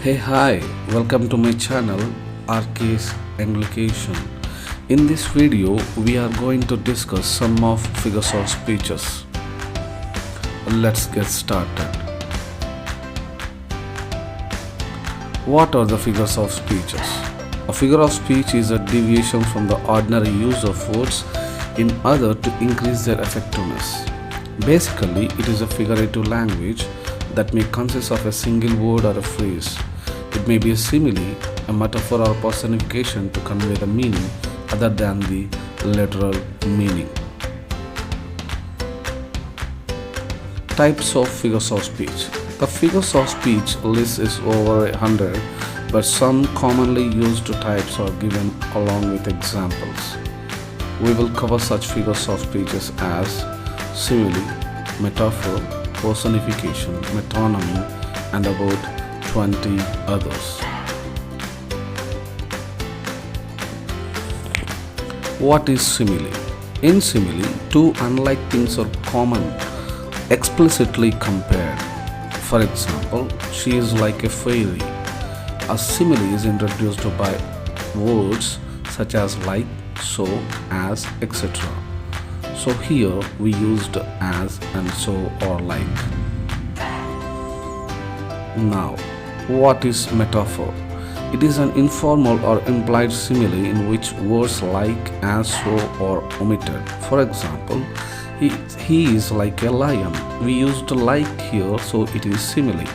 Hey, hi, welcome to my channel RK's Anglication. In this video, we are going to discuss some of figures of speeches. Let's get started. What are the figures of speeches? A figure of speech is a deviation from the ordinary use of words in order to increase their effectiveness. Basically, it is a figurative language that may consist of a single word or a phrase. It may be a simile, a metaphor or personification to convey the meaning other than the literal meaning. Types of figures of speech. The figures of speech list is over 100, but some commonly used types are given along with examples. We will cover such figures of speeches as simile, metaphor, personification, metonymy, and about 20 others. What is simile? In simile, two unlike things are common, explicitly compared. For example, she is like a fairy. A simile is introduced by words such as like, so, as, etc. So here we used as and so or like. Now, what is metaphor? It is an informal or implied simile in which words like, as, so, or omitted. For example, he is like a lion. We used like here, so it is simile.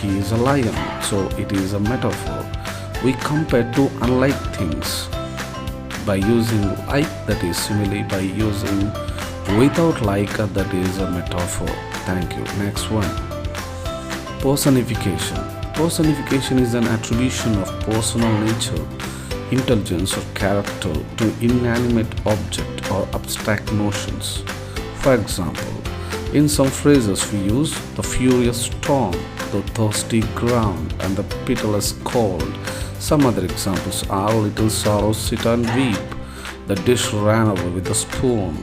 He is a lion, so it is a metaphor. We compare two unlike things by using like, that is simile, by using without like, that is a metaphor. Thank you. Next one. Personification. Personification is an attribution of personal nature, intelligence, or character to inanimate object or abstract notions. For example, in some phrases we use the furious storm, the thirsty ground, and the pitiless cold. Some other examples are little sorrows sit and weep, the dish ran over with a spoon.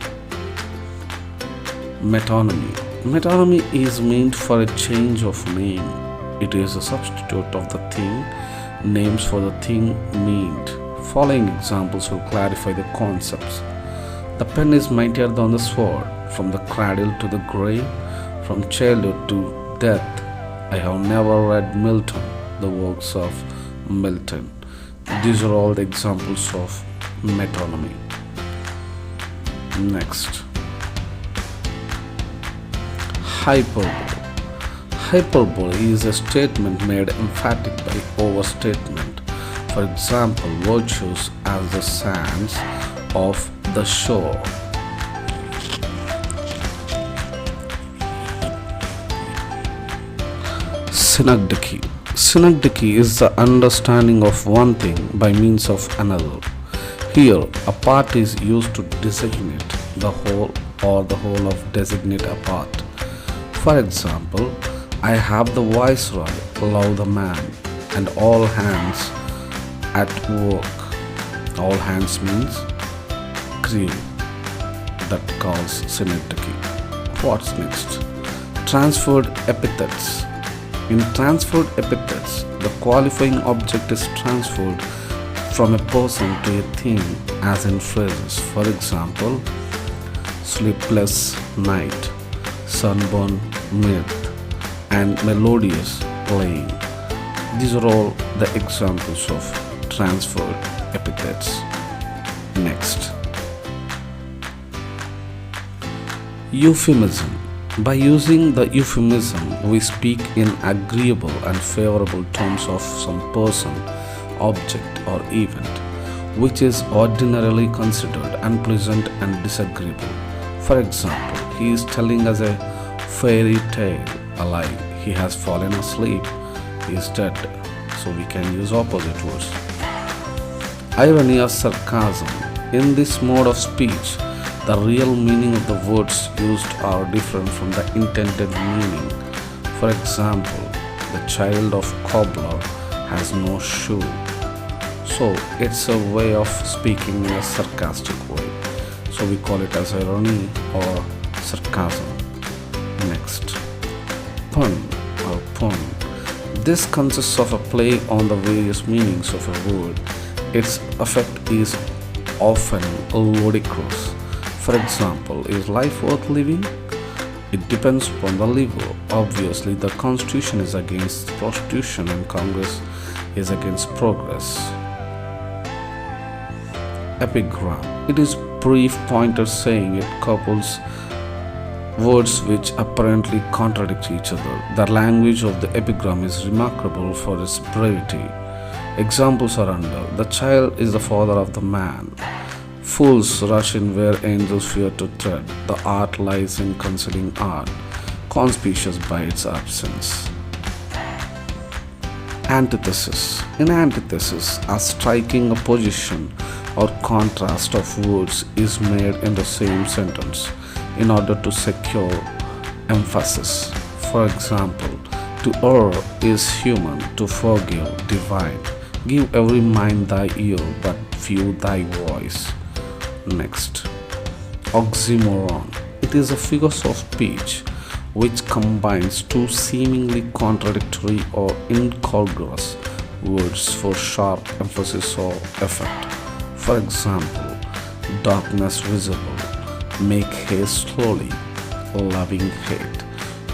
Metonymy. Metonymy is meant for a change of name. It is a substitute of the thing, names for the thing meant. Following examples will clarify the concepts. The pen is mightier than the sword, from the cradle to the grave, from childhood to death. I have never read Milton, the works of Milton. These are all the examples of metonymy. Next. Hyperbole. Hyperbole is a statement made emphatic by overstatement. For example, virtues as the sands of the shore. Synecdoche. Synecdoche is the understanding of one thing by means of another. Here, a part is used to designate the whole or the whole of designate a part. For example, I have the viceroy, love the man, and all hands at work. All hands means crew. That calls synecdoche. What's next? Transferred epithets. In transferred epithets, the qualifying object is transferred from a person to a thing, as in phrases. For example, sleepless night, sunburn myth, and melodious playing. These are all the examples of transferred epithets. Next. Euphemism. By using the euphemism, we speak in agreeable and favorable terms of some person, object, or event, which is ordinarily considered unpleasant and disagreeable. For example, he is telling us a fairy tale, alive. He has fallen asleep. He is dead. So we can use opposite words. Irony or sarcasm. In this mode of speech, the real meaning of the words used are different from the intended meaning. For example, the child of cobbler has no shoe. So it's a way of speaking in a sarcastic way. So we call it as irony or sarcasm. Next. Pun or pun. This consists of a play on the various meanings of a word. Its effect is often ludicrous. For example, is life worth living? It depends upon the liver. Obviously, the Constitution is against prostitution and Congress is against progress. Epigram. It is brief pointer saying it couples words which apparently contradict each other. The language of the epigram is remarkable for its brevity. Examples are under: the child is the father of the man. Fools rush in where angels fear to tread. The art lies in concealing art, conspicuous by its absence. Antithesis. In antithesis, a striking opposition or contrast of words is made in the same sentence in order to secure emphasis. For example, to err is human, to forgive divine. Give every mind thy ear, but few thy voice. Next, oxymoron. It is a figure of speech which combines two seemingly contradictory or incongruous words for sharp emphasis or effect. For example, darkness visible, make haste slowly, loving hate.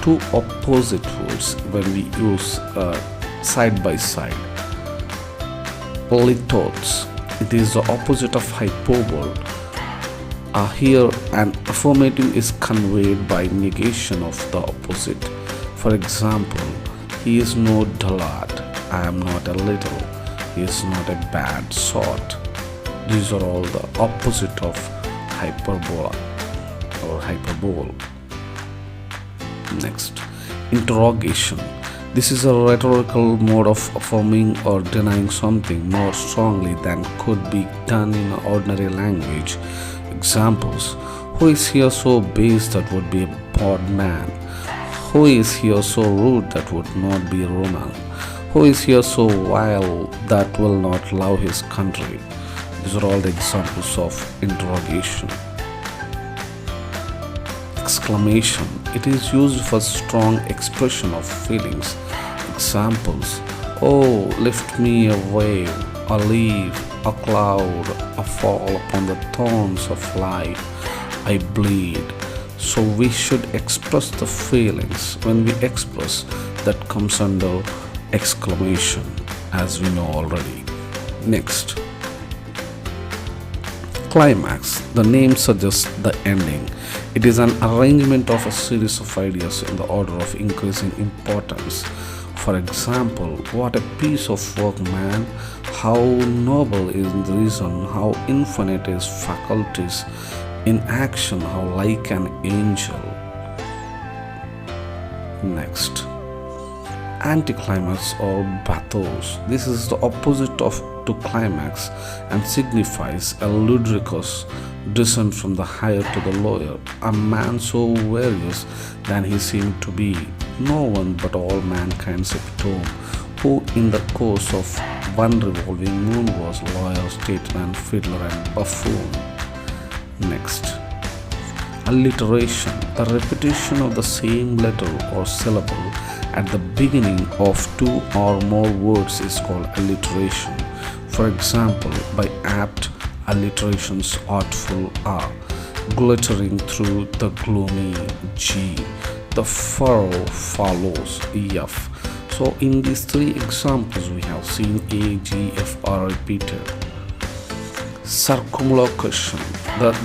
Two opposite words when we use side by side. Lithos. It is the opposite of hyperbole. Here, an affirmative is conveyed by negation of the opposite. For example, he is no dullard. I am not a little. He is not a bad sort. These are all the opposite of hyperbola or hyperbole. Next, interrogation. This is a rhetorical mode of affirming or denying something more strongly than could be done in ordinary language. Examples: who is here so base that would be a bad man? Who is here so rude that would not be Roman? Who is here so vile that will not love his country? These are all the examples of interrogation. Exclamation. It is used for strong expression of feelings. Examples: oh, lift me a wave, a leaf, a cloud, a fall upon the thorns of life. I bleed. So we should express the feelings. When we express, that comes under exclamation, as we know already. Next, climax. The name suggests the ending. It is an arrangement of a series of ideas in the order of increasing importance. For example, what a piece of work, man! How noble is reason, how infinite is faculties in action, how like an angel. Next, anticlimax or bathos. This is the opposite of to climax and signifies a ludicrous descent from the higher to the lower. A man so various than he seemed to be, no one but all mankind's epitome, who in the course of one revolving moon was lawyer, statesman, fiddler, and buffoon. Next, alliteration. The repetition of the same letter or syllable at the beginning of two or more words is called alliteration. For example, by apt alliterations, artful are, glittering through the gloomy G. The furrow follows F. So in these three examples we have seen A, G, F are repeated. Circumlocution.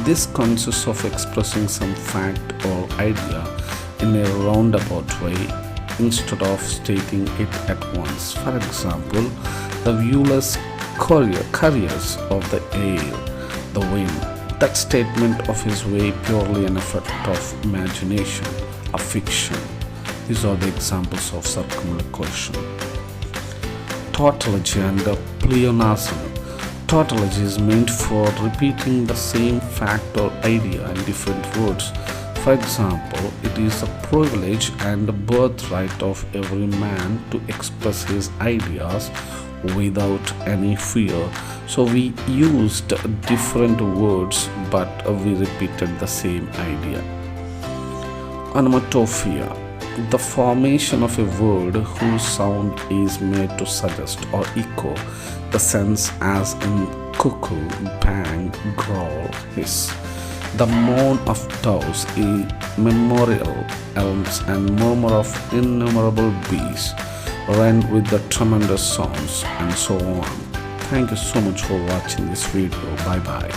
This consists of expressing some fact or idea in a roundabout way instead of stating it at once. For example, the viewless couriers of the air, the wind. That statement of his way purely an effect of imagination, a fiction. These are the examples of circumlocution. Tautology and pleonasm. Tautology is meant for repeating the same fact or idea in different words. For example, it is the privilege and the birthright of every man to express his ideas without any fear. So we used different words but we repeated the same idea. Onomatopoeia. The formation of a word whose sound is made to suggest or echo the sense, as in cuckoo, bang, growl, hiss. The moan of doves, immemorial elms, and murmur of innumerable bees rend with the tremendous sounds, and so on. Thank you so much for watching this video. Bye bye.